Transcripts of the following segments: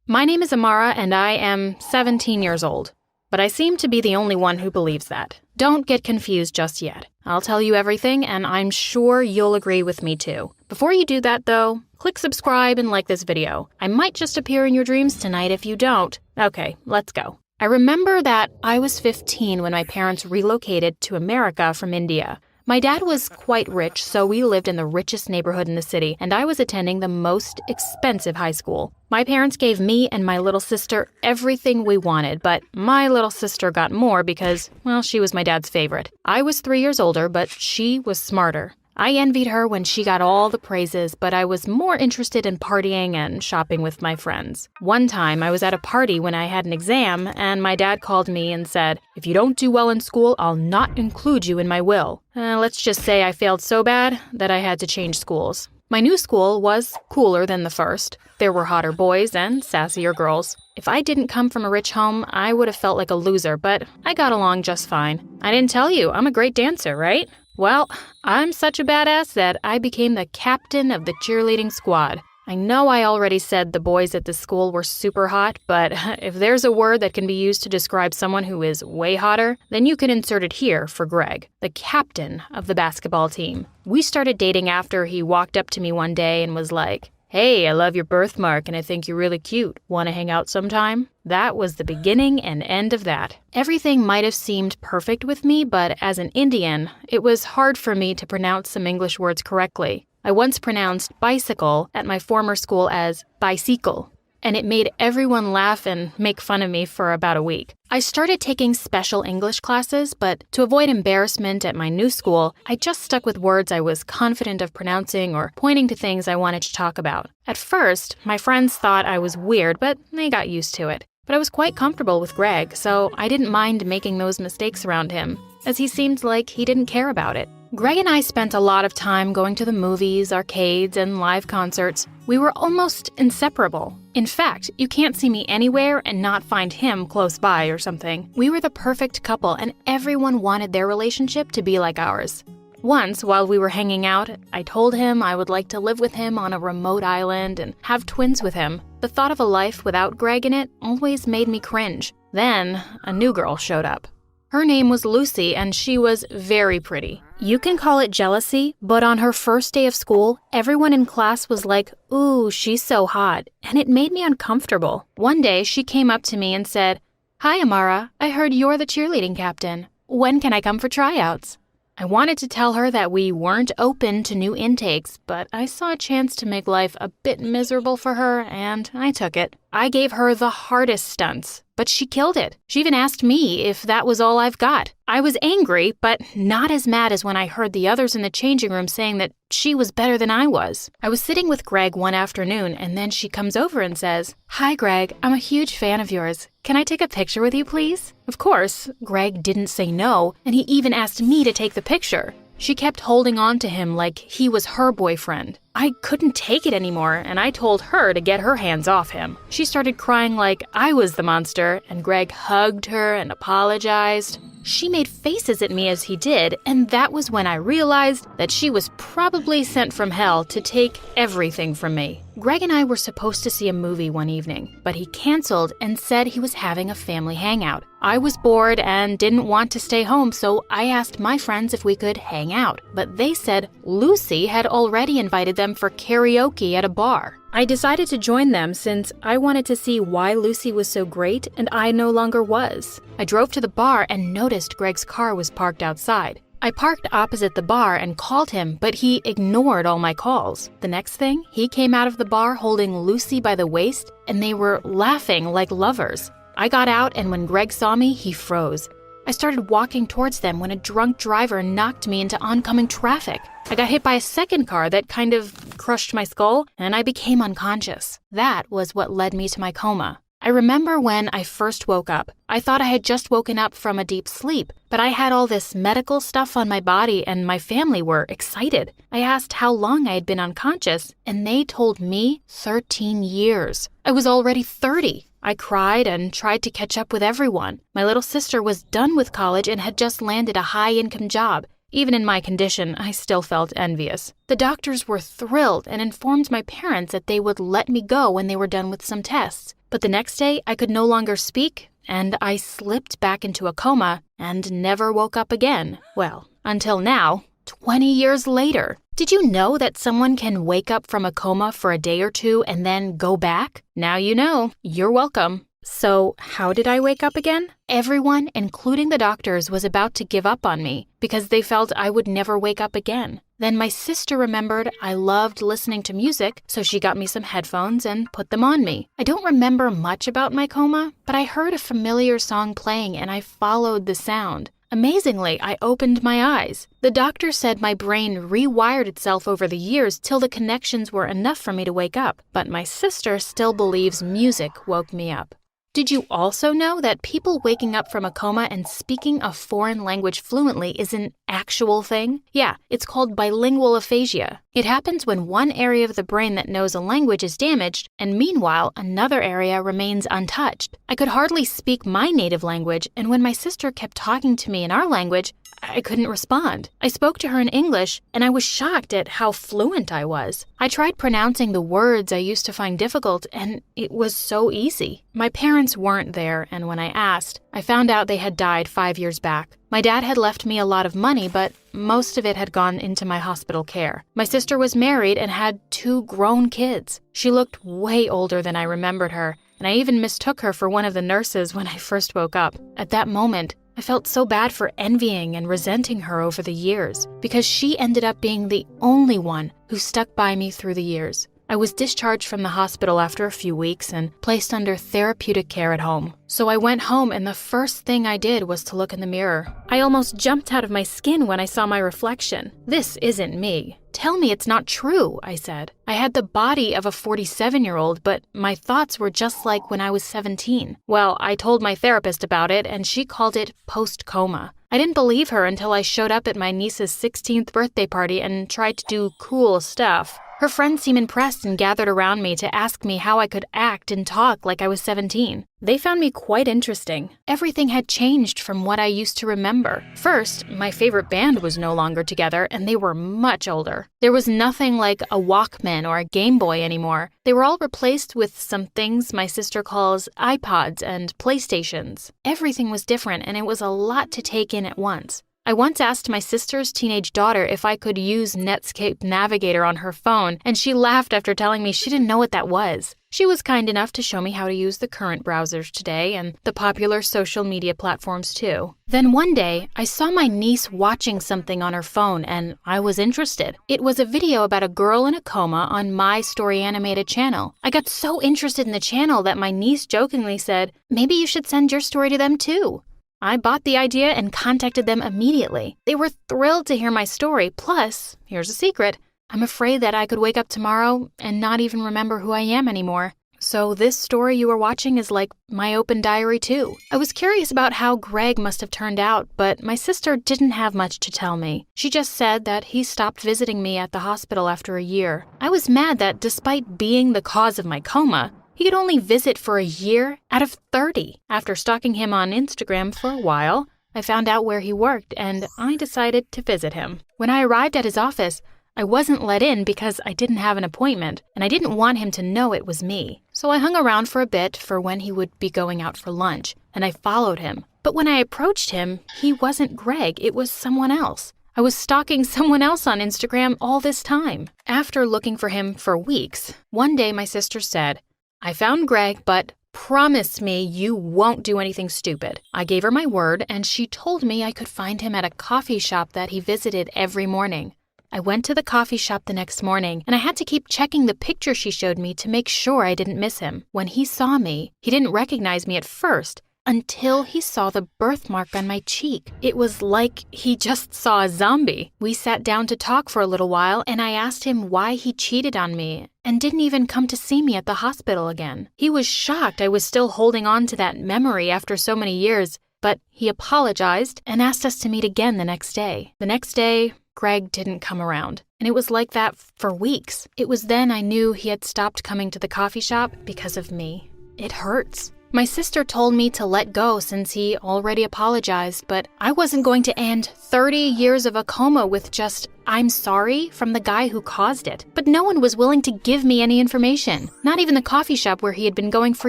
My name is Amara and I am 17 years old. But I seem to be the only one who believes that. Don't get confused just yet. I'll tell you everything, and I'm sure you'll agree with me too. Before you do that, though, click subscribe and like this video. I might just appear in your dreams tonight if you don't. Okay, let's go. I remember that I was 15 when my parents relocated to America from India. My dad was quite rich, so we lived in the richest neighborhood in the city, and I was attending the most expensive high school. My parents gave me and my little sister everything we wanted, but my little sister got more because, well, she was my dad's favorite. I was 3 years older, but she was smarter. I envied her when she got all the praises, but I was more interested in partying and shopping with my friends. One time, I was at a party when I had an exam, and my dad called me and said, "If you don't do well in school, I'll not include you in my will." Let's just say I failed so bad that I had to change schools. My new school was cooler than the first. There were hotter boys and sassier girls. If I didn't come from a rich home, I would have felt like a loser, but I got along just fine. I didn't tell you, I'm a great dancer, right? Well, I'm such a badass that I became the captain of the cheerleading squad. I know I already said the boys at this school were super hot, but if there's a word that can be used to describe someone who is way hotter, then you can insert it here for Greg, the captain of the basketball team. We started dating after he walked up to me one day and was like, "Hey, I love your birthmark and I think you're really cute. Want to hang out sometime?" That was the beginning and end of that. Everything might have seemed perfect with me, but as an Indian, it was hard for me to pronounce some English words correctly. I once pronounced bicycle at my former school as bicycle, and it made everyone laugh and make fun of me for about a week. I started taking special English classes, but to avoid embarrassment at my new school, I just stuck with words I was confident of pronouncing or pointing to things I wanted to talk about. At first, my friends thought I was weird, but they got used to it. But I was quite comfortable with Greg, so I didn't mind making those mistakes around him, as he seemed like he didn't care about it. Greg and I spent a lot of time going to the movies, arcades, and live concerts. We were almost inseparable. In fact, you can't see me anywhere and not find him close by or something. We were the perfect couple, and everyone wanted their relationship to be like ours. Once, while we were hanging out, I told him I would like to live with him on a remote island and have twins with him. The thought of a life without Greg in it always made me cringe. Then, a new girl showed up. Her name was Lucy, and she was very pretty. You can call it jealousy, but on her first day of school, everyone in class was like, "Ooh, she's so hot," and it made me uncomfortable. One day, she came up to me and said, "Hi, Amara, I heard you're the cheerleading captain. When can I come for tryouts?" I wanted to tell her that we weren't open to new intakes, but I saw a chance to make life a bit miserable for her, and I took it. I gave her the hardest stunts, but she killed it. She even asked me if that was all I've got. I was angry, but not as mad as when I heard the others in the changing room saying that she was better than I was. I was sitting with Greg one afternoon, and then she comes over and says, "Hi, Greg, I'm a huge fan of yours. Can I take a picture with you, please?" Of course, Greg didn't say no, and he even asked me to take the picture. She kept holding on to him like he was her boyfriend. I couldn't take it anymore, and I told her to get her hands off him. She started crying like I was the monster, and Greg hugged her and apologized. She made faces at me as he did, and that was when I realized that she was probably sent from hell to take everything from me. Greg and I were supposed to see a movie one evening, but he canceled and said he was having a family hangout. I was bored and didn't want to stay home, so I asked my friends if we could hang out, but they said Lucy had already invited them for karaoke at a bar. I decided to join them since I wanted to see why Lucy was so great and I no longer was. I drove to the bar and noticed Greg's car was parked outside. I parked opposite the bar and called him, but he ignored all my calls. The next thing, he came out of the bar holding Lucy by the waist, and they were laughing like lovers. I got out, and when Greg saw me, he froze. I started walking towards them when a drunk driver knocked me into oncoming traffic. I got hit by a second car that kind of crushed my skull, and I became unconscious. That was what led me to my coma. I remember when I first woke up. I thought I had just woken up from a deep sleep, but I had all this medical stuff on my body and my family were excited. I asked how long I had been unconscious, and they told me 13 years. I was already 30. I cried and tried to catch up with everyone. My little sister was done with college and had just landed a high-income job. Even in my condition, I still felt envious. The doctors were thrilled and informed my parents that they would let me go when they were done with some tests. But the next day, I could no longer speak, and I slipped back into a coma and never woke up again. Well, until now, 20 years later. Did you know that someone can wake up from a coma for a day or two and then go back? Now you know. You're welcome. So, how did I wake up again? Everyone, including the doctors, was about to give up on me because they felt I would never wake up again. Then my sister remembered I loved listening to music, so she got me some headphones and put them on me. I don't remember much about my coma, but I heard a familiar song playing and I followed the sound. Amazingly, I opened my eyes. The doctor said my brain rewired itself over the years till the connections were enough for me to wake up, but my sister still believes music woke me up. Did you also know that people waking up from a coma and speaking a foreign language fluently is an actual thing? Yeah, it's called bilingual aphasia. It happens when one area of the brain that knows a language is damaged, and meanwhile, another area remains untouched. I could hardly speak my native language, and when my sister kept talking to me in our language, I couldn't respond. I spoke to her in English, and I was shocked at how fluent I was. I tried pronouncing the words I used to find difficult, and it was so easy. My parents weren't there, and when I asked, I found out they had died 5 years back. My dad had left me a lot of money, but most of it had gone into my hospital care. My sister was married and had 2 grown kids. She looked way older than I remembered her, and I even mistook her for one of the nurses when I first woke up. At that moment, I felt so bad for envying and resenting her over the years, because she ended up being the only one who stuck by me through the years. I was discharged from the hospital after a few weeks and placed under therapeutic care at home. So I went home and the first thing I did was to look in the mirror. I almost jumped out of my skin when I saw my reflection. This isn't me. Tell me it's not true, I said. I had the body of a 47-year-old, but my thoughts were just like when I was 17. Well, I told my therapist about it and she called it post-coma. I didn't believe her until I showed up at my niece's 16th birthday party and tried to do cool stuff. Her friends seemed impressed and gathered around me to ask me how I could act and talk like I was 17. They found me quite interesting. Everything had changed from what I used to remember. First, my favorite band was no longer together and they were much older. There was nothing like a Walkman or a Game Boy anymore. They were all replaced with some things my sister calls iPods and PlayStations. Everything was different and it was a lot to take in at once. I once asked my sister's teenage daughter if I could use Netscape Navigator on her phone, and she laughed after telling me she didn't know what that was. She was kind enough to show me how to use the current browsers today and the popular social media platforms too. Then one day, I saw my niece watching something on her phone and I was interested. It was a video about a girl in a coma on my Story Animated channel. I got so interested in the channel that my niece jokingly said, "Maybe you should send your story to them too." I bought the idea and contacted them immediately. They were thrilled to hear my story. Plus, here's a secret. I'm afraid that I could wake up tomorrow and not even remember who I am anymore. So this story you are watching is like my open diary too. I was curious about how Greg must have turned out, but my sister didn't have much to tell me. She just said that he stopped visiting me at the hospital after a year. I was mad that despite being the cause of my coma, he could only visit for a year out of 30. After stalking him on Instagram for a while, I found out where he worked and I decided to visit him. When I arrived at his office, I wasn't let in because I didn't have an appointment and I didn't want him to know it was me. So I hung around for a bit for when he would be going out for lunch and I followed him. But when I approached him, he wasn't Greg, it was someone else. I was stalking someone else on Instagram all this time. After looking for him for weeks, one day my sister said, "I found Greg, but promise me you won't do anything stupid." I gave her my word, and she told me I could find him at a coffee shop that he visited every morning. I went to the coffee shop the next morning, and I had to keep checking the picture she showed me to make sure I didn't miss him. When he saw me, he didn't recognize me at first, until he saw the birthmark on my cheek. It was like he just saw a zombie. We sat down to talk for a little while, and I asked him why he cheated on me and didn't even come to see me at the hospital again. He was shocked I was still holding on to that memory after so many years, but he apologized and asked us to meet again the next day. The next day, Greg didn't come around, and it was like that for weeks. It was then I knew he had stopped coming to the coffee shop because of me. It hurts. My sister told me to let go since he already apologized, but I wasn't going to end 30 years of a coma with just, "I'm sorry" from the guy who caused it. But no one was willing to give me any information, not even the coffee shop where he had been going for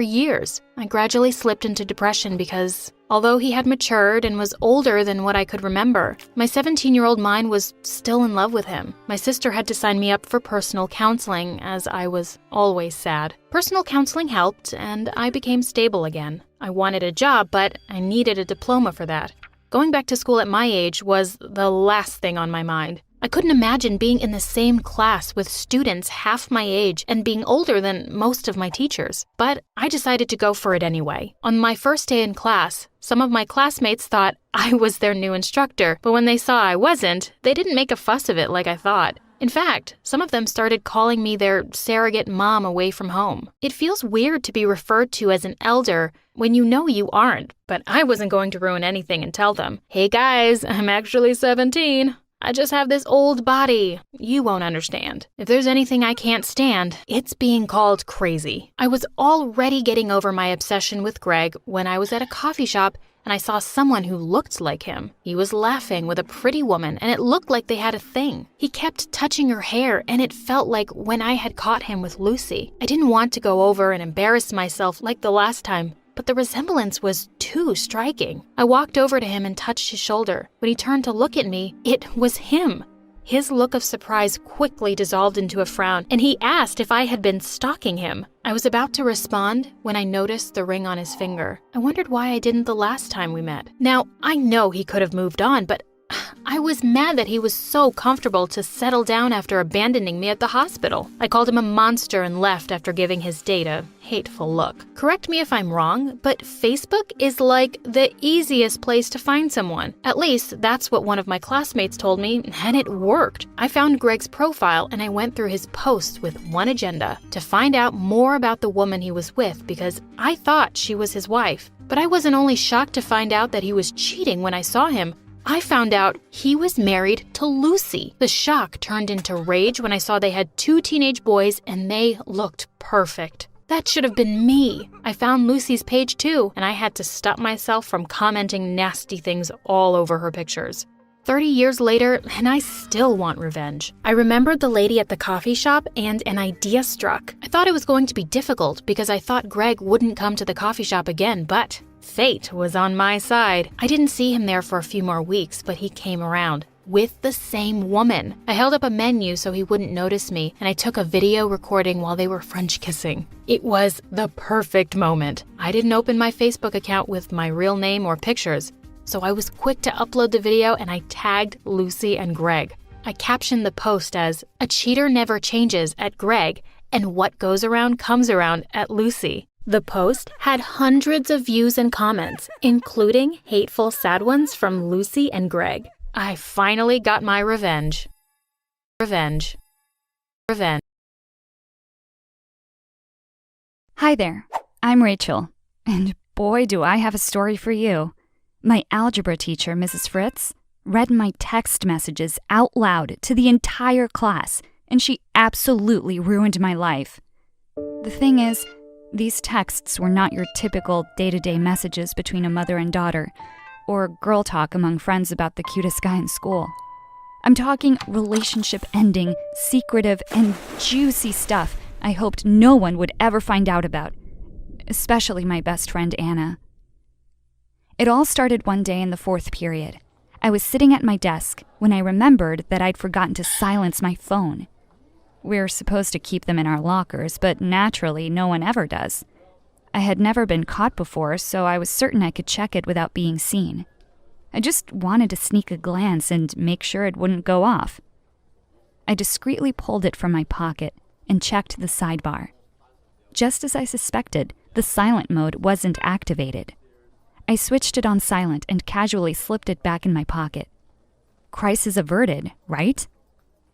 years. I gradually slipped into depression because, although he had matured and was older than what I could remember, my 17-year-old mind was still in love with him. My sister had to sign me up for personal counseling, as I was always sad. Personal counseling helped, and I became stable again. I wanted a job, but I needed a diploma for that. Going back to school at my age was the last thing on my mind. I couldn't imagine being in the same class with students half my age and being older than most of my teachers. But I decided to go for it anyway. On my first day in class, some of my classmates thought I was their new instructor, but when they saw I wasn't, they didn't make a fuss of it like I thought. In fact, some of them started calling me their surrogate mom away from home. It feels weird to be referred to as an elder when you know you aren't, but I wasn't going to ruin anything and tell them, "Hey guys, I'm actually 17. I just have this old body. You won't understand. If there's anything I can't stand, it's being called crazy." I was already getting over my obsession with Greg when I was at a coffee shop and I saw someone who looked like him. He was laughing with a pretty woman and it looked like they had a thing. He kept touching her hair and it felt like when I had caught him with Lucy. I didn't want to go over and embarrass myself like the last time, but the resemblance was too striking. I walked over to him and touched his shoulder. When he turned to look at me, it was him. His look of surprise quickly dissolved into a frown, and he asked if I had been stalking him. I was about to respond when I noticed the ring on his finger. I wondered why I didn't the last time we met. Now, I know he could have moved on, but I was mad that he was so comfortable to settle down after abandoning me at the hospital. I called him a monster and left after giving his date a hateful look. Correct me if I'm wrong, but Facebook is like the easiest place to find someone. At least, that's what one of my classmates told me, and it worked. I found Greg's profile and I went through his posts with one agenda: to find out more about the woman he was with because I thought she was his wife. But I wasn't only shocked to find out that he was cheating when I saw him, I found out he was married to Lucy. The shock turned into rage when I saw they had 2 teenage boys and they looked perfect. That should have been me. I found Lucy's page too, and I had to stop myself from commenting nasty things all over her pictures. 30 years later, and I still want revenge. I remembered the lady at the coffee shop and an idea struck. I thought it was going to be difficult because I thought Greg wouldn't come to the coffee shop again, but fate was on my side. I didn't see him there for a few more weeks, but he came around with the same woman. I held up a menu so he wouldn't notice me, and I took a video recording while they were French kissing. It was the perfect moment. I didn't open my Facebook account with my real name or pictures, so I was quick to upload the video and I tagged Lucy and Greg. I captioned the post as, "A cheater never changes" at Greg, and "What goes around comes around" at Lucy. The post had hundreds of views and comments, including hateful, sad ones from Lucy and Greg. I finally got my revenge. Revenge. Revenge. Hi there, I'm Rachel, and boy do I have a story for you. My algebra teacher, Mrs. Fritz, read my text messages out loud to the entire class, and she absolutely ruined my life. The thing is, these texts were not your typical day-to-day messages between a mother and daughter, or girl talk among friends about the cutest guy in school. I'm talking relationship-ending, secretive, and juicy stuff I hoped no one would ever find out about, especially my best friend Anna. It all started one day in the 4th period. I was sitting at my desk when I remembered that I'd forgotten to silence my phone. We're supposed to keep them in our lockers, but naturally, no one ever does. I had never been caught before, so I was certain I could check it without being seen. I just wanted to sneak a glance and make sure it wouldn't go off. I discreetly pulled it from my pocket and checked the sidebar. Just as I suspected, the silent mode wasn't activated. I switched it on silent and casually slipped it back in my pocket. Crisis averted, right?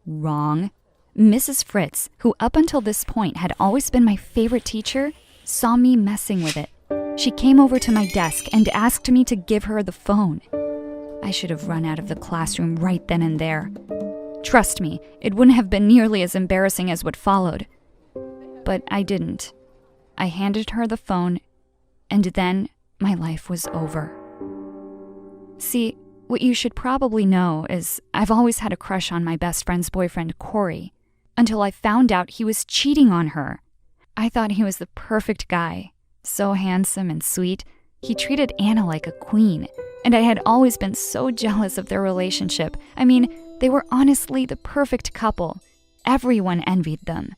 Wrong. Mrs. Fritz, who up until this point had always been my favorite teacher, saw me messing with it. She came over to my desk and asked me to give her the phone. I should have run out of the classroom right then and there. Trust me, it wouldn't have been nearly as embarrassing as what followed. But I didn't. I handed her the phone, and then my life was over. See, what you should probably know is I've always had a crush on my best friend's boyfriend, Corey, until I found out he was cheating on her. I thought he was the perfect guy, so handsome and sweet. He treated Anna like a queen, and I had always been so jealous of their relationship. I mean, they were honestly the perfect couple. Everyone envied them.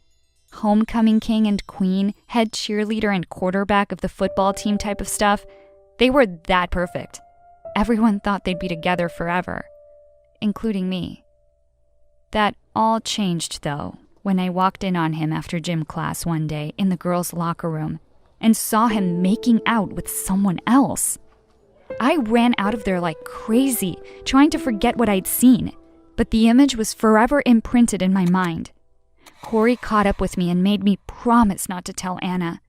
Homecoming king and queen, head cheerleader and quarterback of the football team type of stuff. They were that perfect. Everyone thought they'd be together forever, including me. That all changed, though, when I walked in on him after gym class one day in the girls' locker room and saw him making out with someone else. I ran out of there like crazy, trying to forget what I'd seen, but the image was forever imprinted in my mind. Corey caught up with me and made me promise not to tell Anna.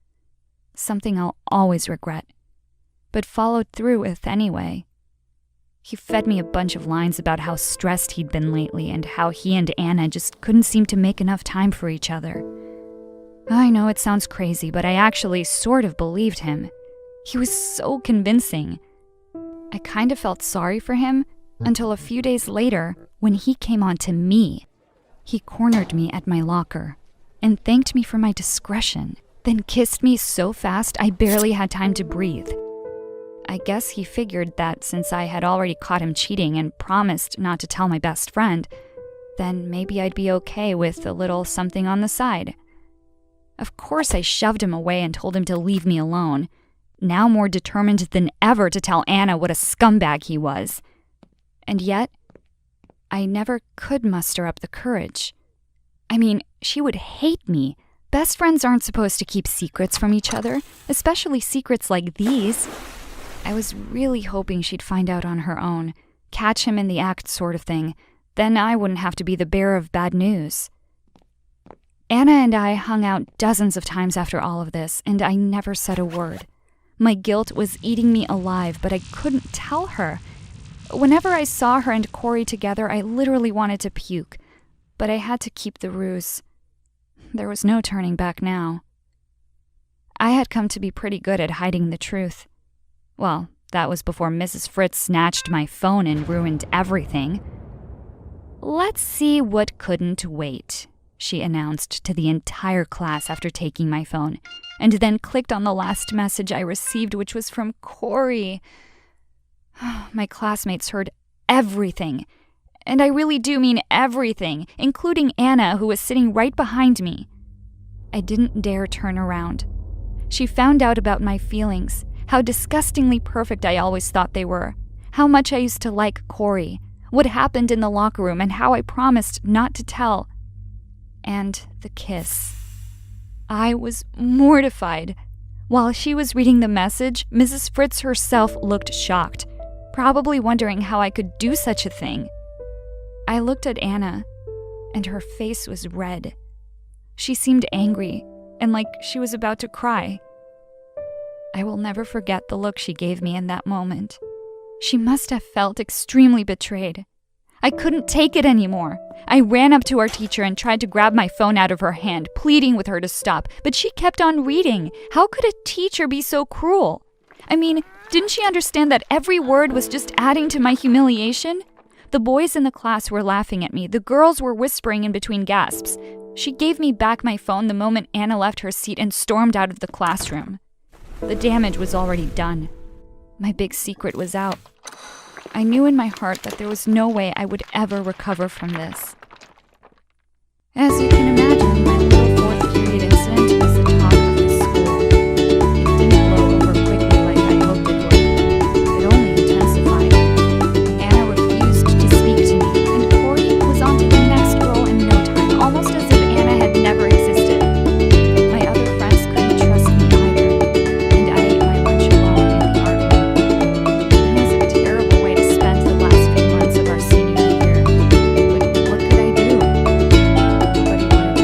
Something I'll always regret, but followed through with anyway. He fed me a bunch of lines about how stressed he'd been lately and how he and Anna just couldn't seem to make enough time for each other. I know it sounds crazy, but I actually sort of believed him. He was so convincing. I kind of felt sorry for him until a few days later when he came on to me. He cornered me at my locker and thanked me for my discretion, then kissed me so fast I barely had time to breathe. I guess he figured that since I had already caught him cheating and promised not to tell my best friend, then maybe I'd be okay with a little something on the side. Of course I shoved him away and told him to leave me alone, now more determined than ever to tell Anna what a scumbag he was. And yet, I never could muster up the courage. I mean, she would hate me. Best friends aren't supposed to keep secrets from each other, especially secrets like these. I was really hoping she'd find out on her own, catch him in the act sort of thing. Then I wouldn't have to be the bearer of bad news. Anna and I hung out dozens of times after all of this, and I never said a word. My guilt was eating me alive, but I couldn't tell her. Whenever I saw her and Corey together, I literally wanted to puke, but I had to keep the ruse. There was no turning back now. I had come to be pretty good at hiding the truth. Well, that was before Mrs. Fritz snatched my phone and ruined everything. "Let's see what couldn't wait," she announced to the entire class after taking my phone, and then clicked on the last message I received, which was from Corey. My classmates heard everything, and I really do mean everything, including Anna, who was sitting right behind me. I didn't dare turn around. She found out about my feelings, how disgustingly perfect I always thought they were, how much I used to like Corey, what happened in the locker room, and how I promised not to tell. And the kiss. I was mortified. While she was reading the message, Mrs. Fritz herself looked shocked, probably wondering how I could do such a thing. I looked at Anna, and her face was red. She seemed angry, and like she was about to cry. I will never forget the look she gave me in that moment. She must have felt extremely betrayed. I couldn't take it anymore. I ran up to our teacher and tried to grab my phone out of her hand, pleading with her to stop, but she kept on reading. How could a teacher be so cruel? I mean, didn't she understand that every word was just adding to my humiliation? The boys in the class were laughing at me. The girls were whispering in between gasps. She gave me back my phone the moment Anna left her seat and stormed out of the classroom. The damage was already done. My big secret was out. I knew in my heart that there was no way I would ever recover from this. As you can imagine, my little fourth period incident was the talk of the school. It didn't blow over quickly like I hoped it would. It only intensified. Anna refused to speak to me, and Corey was on to the next girl in no time, almost as if Anna had never existed. My other friends couldn't trust me either, and I ate my lunch alone in the art room. It was a terrible way to spend the last few months of our senior year. But what could I do? Nobody wanted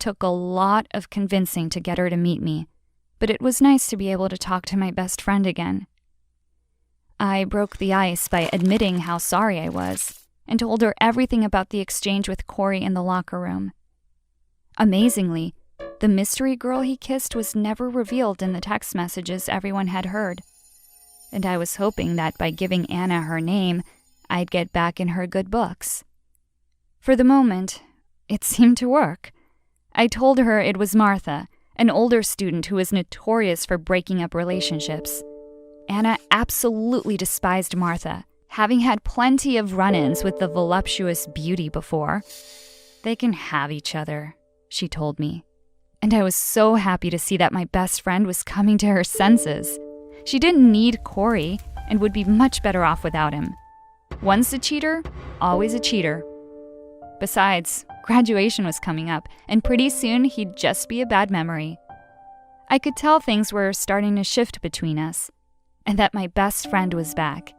took a lot of convincing to get her to meet me, but it was nice to be able to talk to my best friend again. I broke the ice by admitting how sorry I was and told her everything about the exchange with Corey in the locker room. Amazingly, the mystery girl he kissed was never revealed in the text messages everyone had heard, and I was hoping that by giving Anna her name, I'd get back in her good books. For the moment, it seemed to work. I told her it was Martha, an older student who was notorious for breaking up relationships. Anna absolutely despised Martha, having had plenty of run-ins with the voluptuous beauty before. They can have each other, she told me. And I was so happy to see that my best friend was coming to her senses. She didn't need Corey and would be much better off without him. Once a cheater, always a cheater. Besides, graduation was coming up, and pretty soon he'd just be a bad memory. I could tell things were starting to shift between us, and that my best friend was back.